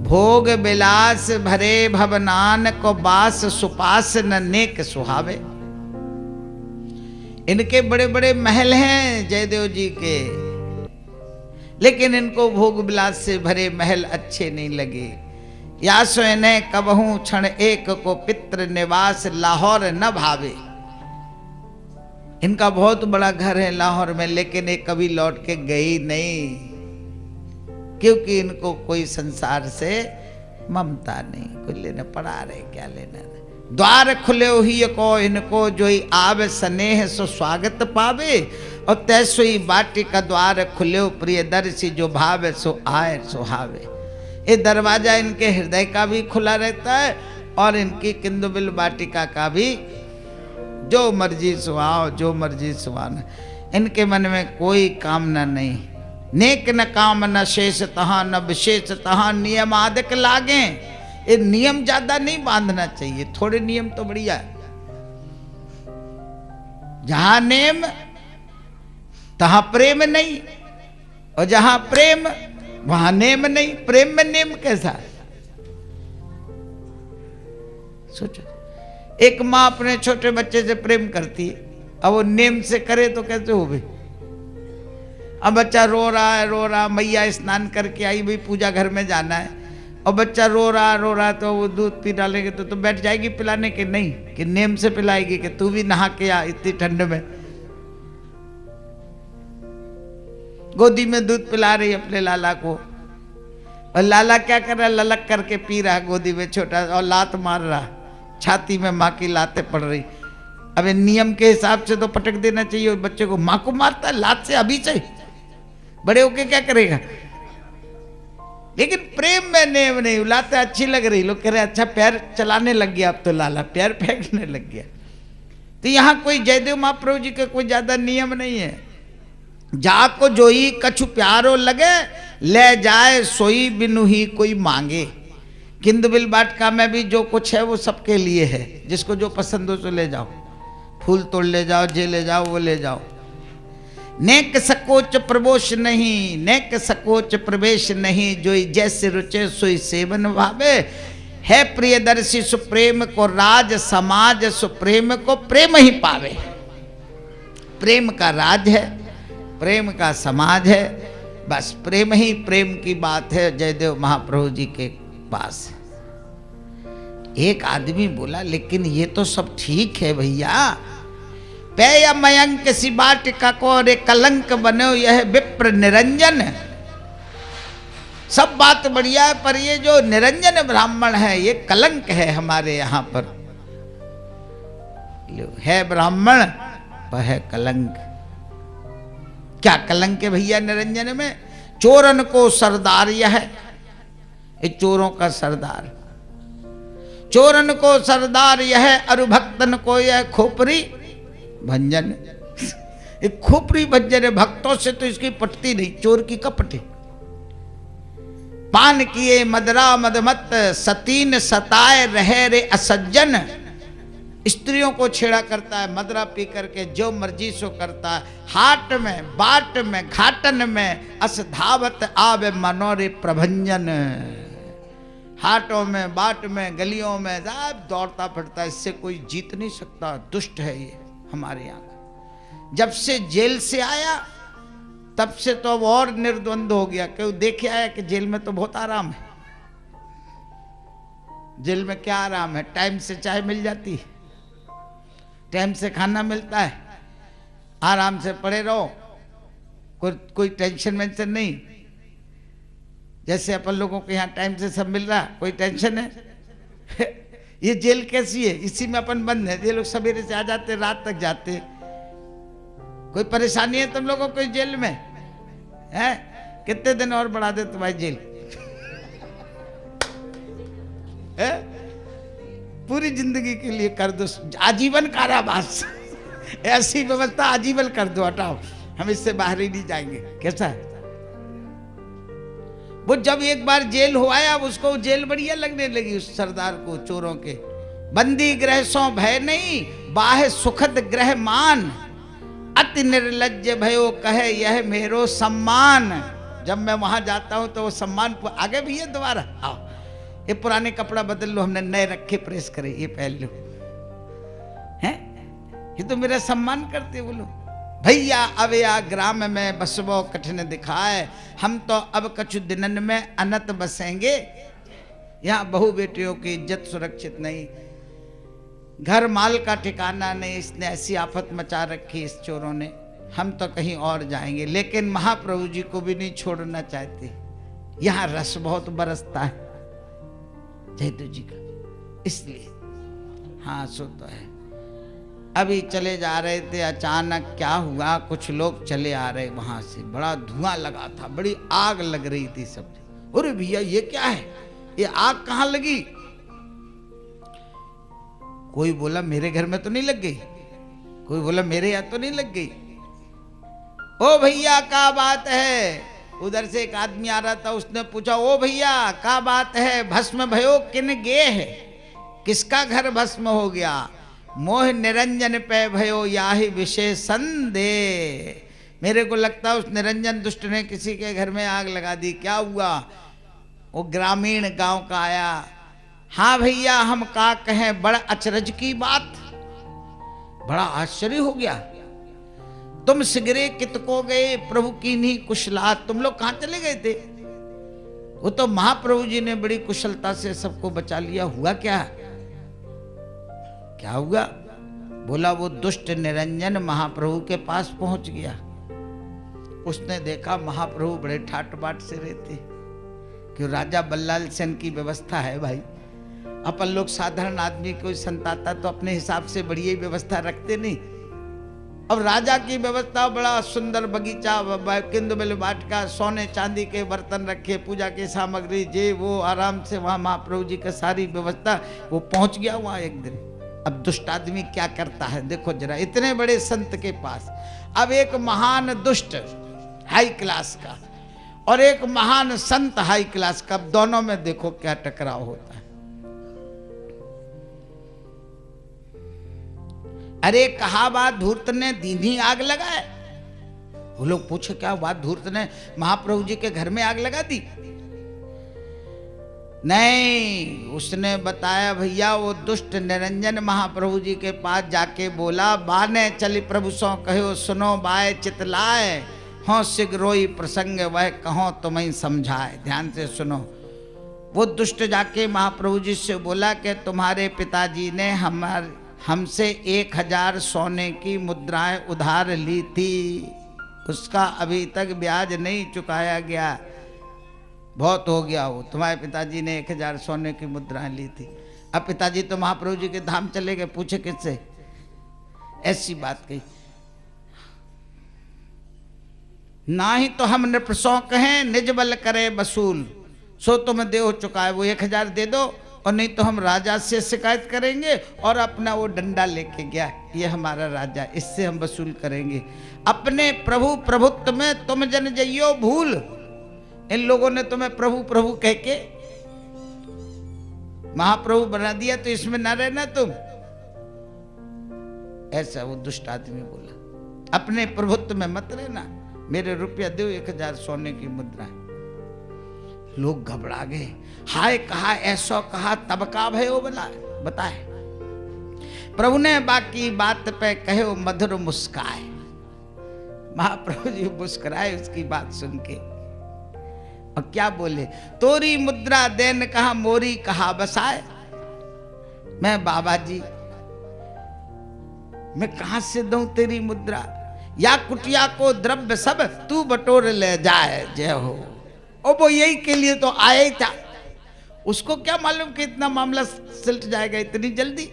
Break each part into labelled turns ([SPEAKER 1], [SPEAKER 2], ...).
[SPEAKER 1] भोग विलास भरे भवनान को बास सुपास न नेक सुहावे। इनके बड़े बड़े महल हैं जयदेव जी के, लेकिन इनको भोग विलास से भरे महल अच्छे नहीं लगे। या सो इन्हें कबहू क्षण एक को पितृ निवास लाहौर न भावे। इनका बहुत बड़ा घर है लाहौर में, लेकिन ये कभी लौट के गई नहीं, क्योंकि इनको कोई संसार से ममता नहीं। कोई लेना पड़ा रहे, क्या लेना रहे। द्वार खुले ही को इनको जो ही आवे स्नेह सो स्वागत पावे। और तैसोई बाटी का द्वार खुले प्रियदर्शी जो भावे सो आए सुहावे। ये दरवाजा इनके हृदय का भी खुला रहता है और इनकी किंदुबिल बाटिका का भी, जो मर्जी सुहाओ जो मर्जी सुहाना। इनके मन में कोई कामना नहीं। नेक न काम न शेष तहाँ न विशेष तहाँ नियम आदिक लागे। ये नियम ज्यादा नहीं बांधना चाहिए, थोड़े नियम तो बढ़िया है। जहां नेम तहां प्रेम नहीं, और जहां प्रेम वहां नेम नहीं। प्रेम में नेम कैसा? सोचो, एक माँ अपने छोटे बच्चे से प्रेम करती है, अब वो नेम से करे तो कैसे हो भाई? अब बच्चा रो रहा, मैया स्नान करके आई, भाई पूजा घर में जाना है, और बच्चा रो रहा तो वो दूध पी डालेंगे तो बैठ जाएगी पिलाने के? नहीं, कि नेम से पिलाएगी कि तू भी नहा के आ इतनी ठंड में। गोदी में दूध पिला रही अपने लाला को, और लाला क्या कर रहा है? ललक करके पी रहा गोदी में छोटा, और लात मार रहा, छाती में माँ की लातें पड़ रही। अब नियम के हिसाब से तो पटक देना चाहिए, और बच्चे को माँ को मारता है लात से अभी से, बड़े होके क्या करेगा? लेकिन प्रेम में नेम नहीं। लातें अच्छी लग रही, लोग कह रहे अच्छा पैर चलाने लग गया, अब तो लाला पैर फेंकने लग गया। तो यहाँ कोई जयदेव महाप्रभु जी का कोई ज्यादा नियम नहीं है। जाको जोई कछु प्यारो लगे, ले जाए सोई बिनु ही कोई मांगे। किंदबिल बाटिका में भी जो कुछ है वो सबके लिए है, जिसको जो पसंद हो तो ले जाओ, फूल तोड़ ले जाओ, जे ले जाओ वो ले जाओ। नेक सकोच प्रवेश नहीं, नेक सकोच प्रवेश नहीं, जो जैसे रुचे सोई सेवन भावे। है प्रियदर्शी सुप्रेम को राज, समाज सुप्रेम को प्रेम ही पावे। प्रेम का राज है, प्रेम का समाज है, बस प्रेम ही प्रेम की बात है जयदेव महाप्रभु जी के पास। एक आदमी बोला लेकिन ये तो सब ठीक है भैया, पेय मयंक सी बाटिका को रे कलंक बनो यह विप्र निरंजन। सब बात बढ़िया है, पर ये जो निरंजन ब्राह्मण है ये कलंक है हमारे यहाँ पर। है ब्राह्मण पर है कलंक। क्या कलंक है भैया निरंजन में? चोरन को सरदार यह है, ये चोरों का सरदार। चोरन को सरदार यह, अरुभक्तन को यह खोपरी भंजन। एक खोपरी भंजन है, भक्तों से तो इसकी पटती नहीं, चोर की कपटी। पान किए मदरा मदमत, सतीन सताए रहे रे असज्जन। स्त्रियों को छेड़ा करता है, मदरा पी करके जो मर्जी सो करता है। हाट में बाट में घाटन में अस धावत आवे मनोरे प्रभंजन। हाटों में बाट में गलियों में सब दौड़ता फिरता है, इससे कोई जीत नहीं सकता। दुष्ट है ये हमारे यहाँ का। जब से जेल से आया तब से तो अब और निर्द्वंद हो गया। क्यों? देखे आया कि जेल में तो बहुत आराम है। जेल में क्या आराम है? टाइम से चाय मिल जाती है, टाइम से खाना मिलता है, आराम से पड़े रहो, कोई टेंशन वेंशन नहीं। जैसे अपन लोगों को यहाँ टाइम से सब मिल रहा, कोई टेंशन है? ये जेल कैसी है? इसी में अपन बंद है। ये लोग सवेरे से आ जाते, रात तक जाते। कोई परेशानी है तुम लोगों को जेल में? है कितने दिन और बढ़ा दे तुम्हारी जेल? है पूरी जिंदगी के लिए कर दो आजीवन कारावास। ऐसी व्यवस्था आजीवन कर दो, हटाओ, हम इससे बाहर ही नहीं जाएंगे। कैसा है? वो जब एक बार जेल हो आया, उसको जेल बढ़िया लगने लगी उस सरदार को, चोरों के। बंदी ग्रह सो भय नहीं, बाहे सुखद ग्रह मान। अति निर्लज्ज भयो कहे यह मेरो सम्मान। जब मैं वहां जाता हूं तो वो सम्मान आगे भी है दोबारा आओ ये पुराने कपड़ा बदल लो, हमने नए रखे प्रेस करे, ये पहन लो। हैं, ये तो मेरा सम्मान करते। बोलो भैया अब या ग्राम में बसबो कठिन दिखाए, हम तो अब कछु दिनन में अनत बसेंगे। यहाँ बहू बेटियों की इज्जत सुरक्षित नहीं, घर माल का ठिकाना नहीं, इसने ऐसी आफत मचा रखी इस चोरों ने, हम तो कहीं और जाएंगे। लेकिन महाप्रभु जी को भी नहीं छोड़ना चाहते। यहाँ रस बहुत बरसता है जयदेव जी का, इसलिए। हाँ सो तो है। अभी चले जा रहे थे, अचानक क्या हुआ, कुछ लोग चले आ रहे वहां से, बड़ा धुआं लगा था, बड़ी आग लग रही थी सब। अरे भैया ये क्या है, ये आग कहाँ लगी? कोई बोला मेरे घर में तो नहीं लग गई, कोई बोला मेरे यहाँ तो नहीं लग गई। ओ भैया क्या बात है? उधर से एक आदमी आ रहा था, उसने पूछा ओ भैया क्या बात है, भस्म भयो किन गे है, किसका घर भस्म हो गया? मोह निरंजन पे भयो याहि विशेषण दे। मेरे को लगता है उस निरंजन दुष्ट ने किसी के घर में आग लगा दी। क्या हुआ? वो ग्रामीण गांव का आया। हाँ भैया हम का कहें, बड़ा अचरज की बात, बड़ा आश्चर्य हो गया। तुम सिगरे कितको गए, प्रभु की नहीं कुशलात, तुम लोग कहां चले गए थे? वो तो महाप्रभु जी ने बड़ी कुशलता से सबको बचा लिया। हुआ क्या? क्या हुआ? बोला वो दुष्ट निरंजन महाप्रभु के पास पहुंच गया। उसने देखा महाप्रभु बड़े ठाट बाट से रहते, कि राजा बल्लाल सेन की व्यवस्था है भाई। अपन लोग साधारण आदमी कोई संताता तो अपने हिसाब से बढ़िया ही व्यवस्था रखते नहीं। अब राजा की व्यवस्था, बड़ा सुंदर बगीचा, किंदुबिल वाटिका, सोने चांदी के बर्तन रखे, पूजा की सामग्री, जे वो आराम से वहां महाप्रभु जी का सारी व्यवस्था। वो पहुंच गया वहां एक दिन। अब दुष्ट आदमी क्या करता है देखो जरा, इतने बड़े संत के पास अब एक महान दुष्ट हाई क्लास का और एक महान संत हाई क्लास का, दोनों में देखो क्या टकराव होता है। अरे कहा बात धूर्त ने दीनी आग लगाए। वो लोग पूछे क्या बात, धूर्त ने महाप्रभु जी के घर में आग लगा दी? नहीं, उसने बताया भैया वो दुष्ट निरंजन महाप्रभु जी के पास जाके बोला, बाने चली प्रभु सो कहो सुनो बाय चितलाए, हो सिगरोई प्रसंग वह कहो तुम्हें समझाए। ध्यान से सुनो। वो दुष्ट जाके महाप्रभु जी से बोला कि तुम्हारे पिताजी ने हमसे 1000 सोने की मुद्राएं उधार ली थी, उसका अभी तक ब्याज नहीं चुकाया गया, बहुत हो गया। वो तुम्हारे पिताजी ने 1000 सोने की मुद्राएं ली थी। अब पिताजी तो महाप्रभु जी के धाम चले गए, पूछे किससे? ऐसी बात कही। ना ही तो हम नृपसों कहें निज बल करे वसूल, सो तुम दे हो चुका है, वो 1000 दे दो, और नहीं तो हम राजा से शिकायत करेंगे और अपना वो डंडा लेके गया, ये हमारा राजा, इससे हम वसूल करेंगे। अपने प्रभु प्रभुत्व में तुम जन जइयो भूल। इन लोगों ने तुम्हें प्रभु प्रभु कह के महाप्रभु बना दिया, तो इसमें ना रहना तुम। ऐसा वो दुष्ट आदमी बोला, अपने प्रभुत्व में मत रहना, मेरे रुपया दो 1000 सोने की मुद्रा। लोग घबरा गए। हाय कहा ऐसा कहा, तब का भयो बोला बताए। प्रभु ने बाकी बात पे कहो मधुर मुस्काए। महाप्रभु जी मुस्कुराए उसकी बात सुन के, और क्या बोले? तोरी मुद्रा देन कहा मोरी कहा बसाए। मैं बाबा जी मैं कहां से दूं तेरी मुद्रा, या कुटिया को द्रव्य सब तू बटोर ले जाए जय हो। ओ वो यही के लिए तो आया ही था, उसको क्या मालूम कि इतना मामला सिलट जाएगा इतनी जल्दी,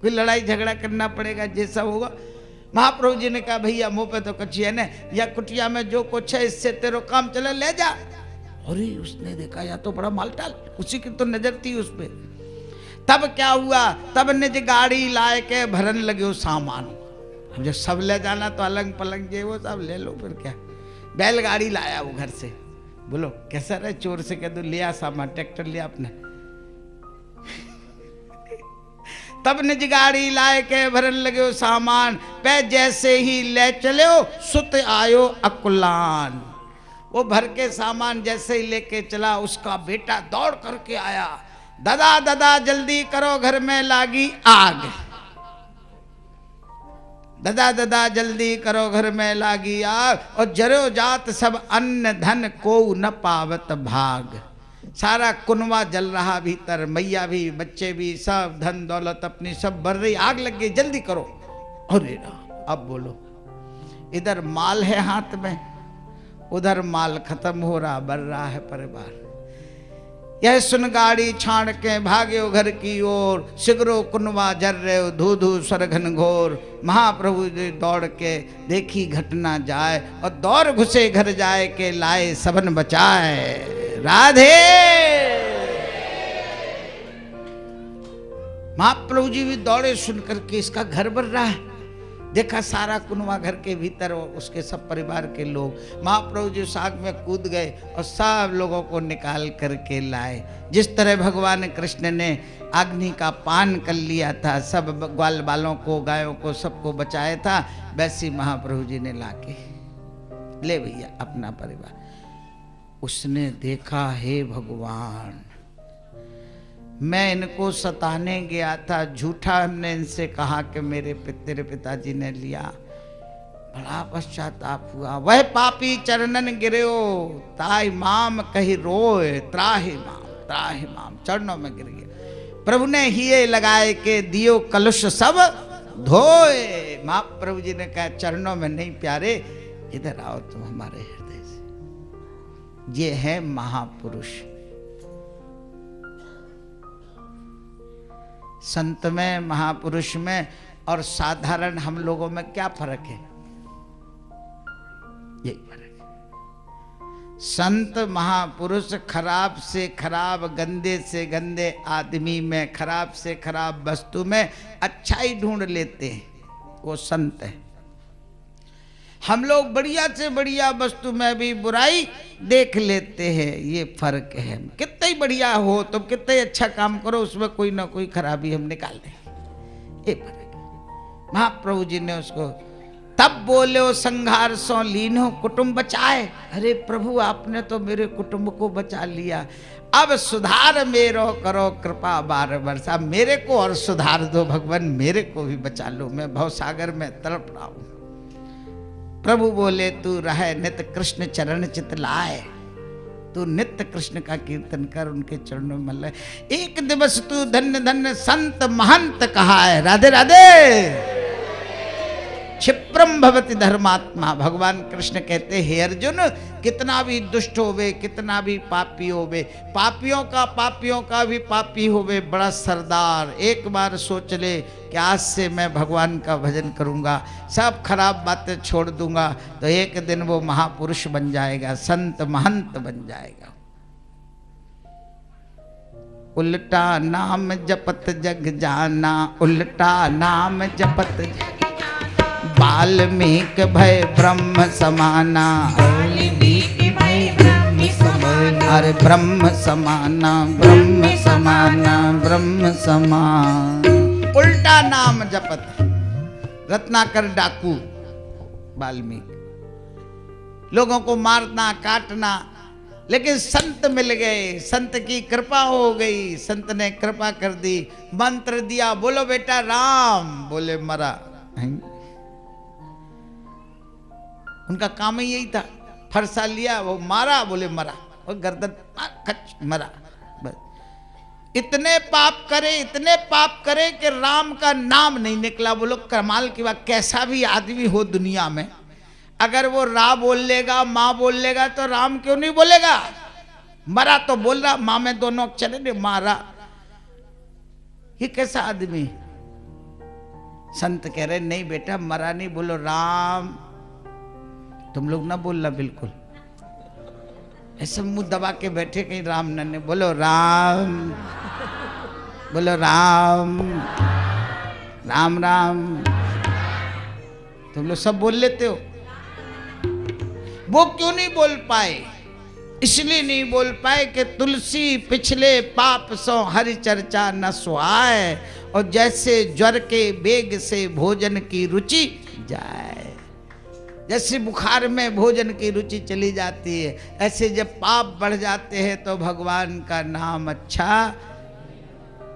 [SPEAKER 1] कोई लड़ाई झगड़ा करना पड़ेगा, जैसा होगा। महाप्रभु जी ने कहा भैया मुंह पे तो कच्ची है ना, या कुटिया में जो कुछ है इससे तेरो काम चले ले जा। अरे उसने देखा या तो बड़ा मालटाल, उसी की तो नजर थी उस पे। तब क्या हुआ? तब निज गाड़ी लाए के भरन लगे सामान। जब सब ले जाना तो अलग पलंग जे वो सब ले लो, फिर क्या। बैलगाड़ी लाया वो घर से। बोलो कैसा रहे? चोर से कह दो लिया सामान, ट्रैक्टर लिया अपने। तब निज गाड़ी लाए के भरन लगे सामान, पे जैसे ही ले चले सुत आयो अकुलान। वो भर के सामान जैसे ही लेके चला, उसका बेटा दौड़ करके आया, दादा दादा जल्दी करो घर में लागी आग, दादा दादा जल्दी करो घर में लागी आग, और जरो जात सब अन्न धन को न पावत भाग। सारा कुनवा जल रहा भीतर, मैया भी बच्चे भी सब धन दौलत अपनी सब भर रही, आग लग गई, जल्दी करो। अरे अब बोलो, इधर माल है हाथ में, उधर माल खत्म हो रहा, बढ़ रहा है परिवार। यह सुन गाड़ी छाड़ के भाग्यो घर की ओर, सिगरो कुनवा जर रहे धू धू सरघन घोर। महाप्रभु जी दौड़ के देखी घटना जाए, और दौड़ घुसे घर जाए के लाए सबन बचाए। राधे। महाप्रभु जी भी दौड़े सुन करके, इसका घर बन रहा है। देखा सारा कुनवा घर के भीतर और उसके सब परिवार के लोग। महाप्रभु जी साग में कूद गए और सब लोगों को निकाल करके लाए। जिस तरह भगवान कृष्ण ने अग्नि का पान कर लिया था, सब ग्वाल बालों को गायों को सबको बचाया था, वैसे महाप्रभु जी ने लाके ले भैया अपना परिवार। उसने देखा, हे भगवान, मैं इनको सताने गया था, झूठा हमने इनसे कहा कि तेरे पिताजी ने लिया। बड़ा पश्चाताप हुआ। वह पापी चरणन गिरो, ताई माम कही रोए, त्राहि माम, चरणों में गिर गया। प्रभु ने हिये लगाए के दियो कलुष सब धोए। महाप्रभु जी ने कहा, चरणों में नहीं प्यारे, इधर आओ तुम हमारे हृदय से। ये है महापुरुष। संत में, महापुरुष में और साधारण हम लोगों में क्या फर्क है? यही फर्क है। संत महापुरुष खराब से खराब, गंदे से गंदे आदमी में, खराब से खराब वस्तु में अच्छाई ढूंढ लेते हैं, वो संत है। हम लोग बढ़िया से बढ़िया वस्तु में भी बुराई देख लेते हैं, ये फर्क है। कितना ही बढ़िया हो तुम, कितना ही अच्छा काम करो, उसमें कोई ना कोई खराबी हम निकाल दें, ये फर्क है। महाप्रभु जी ने उसको तब बोले, संघार सो लीनो कुटुंब बचाए। अरे प्रभु, आपने तो मेरे कुटुंब को बचा लिया, अब सुधार मेरो करो कृपा बार बरसा। मेरे को और सुधार दो भगवान, मेरे को भी बचा लो, मैं भवसागर में तड़प रहा हूं। प्रभु बोले, तू रहे नित्य कृष्ण चरण चित लाए, तू नित्य कृष्ण का कीर्तन कर, उनके चरणों में लय। एक दिवस तू धन्य धन्य संत महंत कहा है। राधे राधे। क्षिप्रम भवति धर्मात्मा। भगवान कृष्ण कहते, हे अर्जुन, कितना भी दुष्ट होवे, कितना भी पापी होवे, पापियों का भी पापी होवे बड़ा सरदार, एक बार सोच ले कि आज से मैं भगवान का भजन करूंगा, सब खराब बातें छोड़ दूंगा, तो एक दिन वो महापुरुष बन जाएगा, संत महंत बन जाएगा। उल्टा नाम जपत जग जाना, उल्टा नाम जपत जग, वाल्मीकि भय ब्रह्म समाना, वाल्मीकि भय ब्रह्म समाना, अरे ब्रह्म समाना, ब्रह्म समाना, ब्रह्म समान। उल्टा नाम जपत, रत्नाकर डाकू वाल्मीकि, लोगों को मारना काटना, लेकिन संत मिल गए, संत की कृपा हो गई, संत ने कृपा कर दी, मंत्र दिया, बोलो बेटा राम, बोले मरा। उनका काम ही यही था, फरसा लिया, वो मारा, बोले मरा, और गर्दन खच मरा। बस इतने पाप करे कि राम का नाम नहीं निकला। बोलो कमाल की बात, कैसा भी आदमी हो दुनिया में, अगर वो रा बोल लेगा, माँ बोल लेगा, तो राम क्यों नहीं बोलेगा? मरा तो बोल रहा, माँ में दोनों चले ने मारा। ये कैसा आदमी? संत कह रहे, नहीं बेटा मरा नहीं, बोलो राम। तुम लोग ना बोलना बिल्कुल, ऐसे मुंह दबा के बैठे, कहीं राम न, बोलो राम, बोलो राम, राम राम। तुम लोग सब बोल लेते हो, वो क्यों नहीं बोल पाए? इसलिए नहीं बोल पाए कि तुलसी पिछले पाप सो हरि चर्चा न सुहाए, और जैसे ज्वर के बेग से भोजन की रुचि जाए, जैसे बुखार में भोजन की रुचि चली जाती है, ऐसे जब पाप बढ़ जाते हैं तो भगवान का नाम अच्छा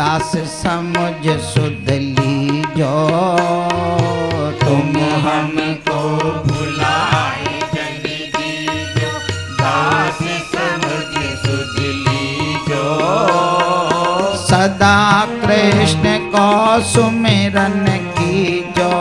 [SPEAKER 1] दास समुझ सुध लीजो,
[SPEAKER 2] तुम हमको भुलाए जन दीजो, दास समझ सुध लीजो।
[SPEAKER 1] सदा कृष्ण को सुमिरन कीजो,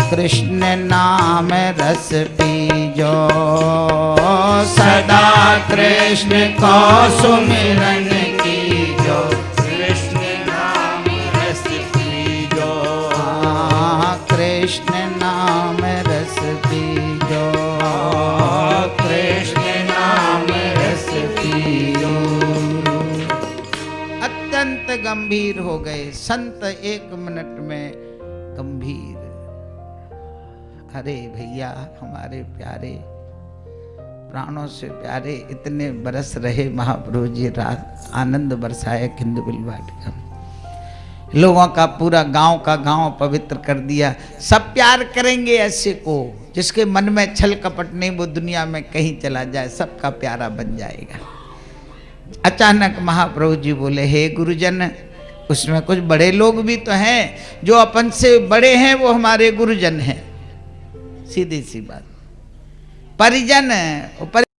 [SPEAKER 1] कृष्ण नाम रस पीजो। सदा कृष्ण को सुमिरन कीजो,
[SPEAKER 2] कृष्ण नाम रस पीजो।
[SPEAKER 1] कृष्ण नाम रस पीजो,
[SPEAKER 2] कृष्ण नाम रस पीजो।
[SPEAKER 1] अत्यंत गंभीर हो गए संत, 1 मिनट में गंभीर। अरे भैया हमारे प्यारे, प्राणों से प्यारे, इतने बरस रहे महाप्रभु जी, रात आनंद बरसाए खिंदुबिल वाटिका, लोगों का पूरा गांव का गांव पवित्र कर दिया। सब प्यार करेंगे ऐसे को जिसके मन में छल कपट नहीं, वो दुनिया में कहीं चला जाए सबका प्यारा बन जाएगा। अचानक महाप्रभु जी बोले, हे गुरुजन, उसमें कुछ बड़े लोग भी तो हैं, जो अपन से बड़े हैं वो हमारे गुरुजन हैं, सीधी सी बात। परिजन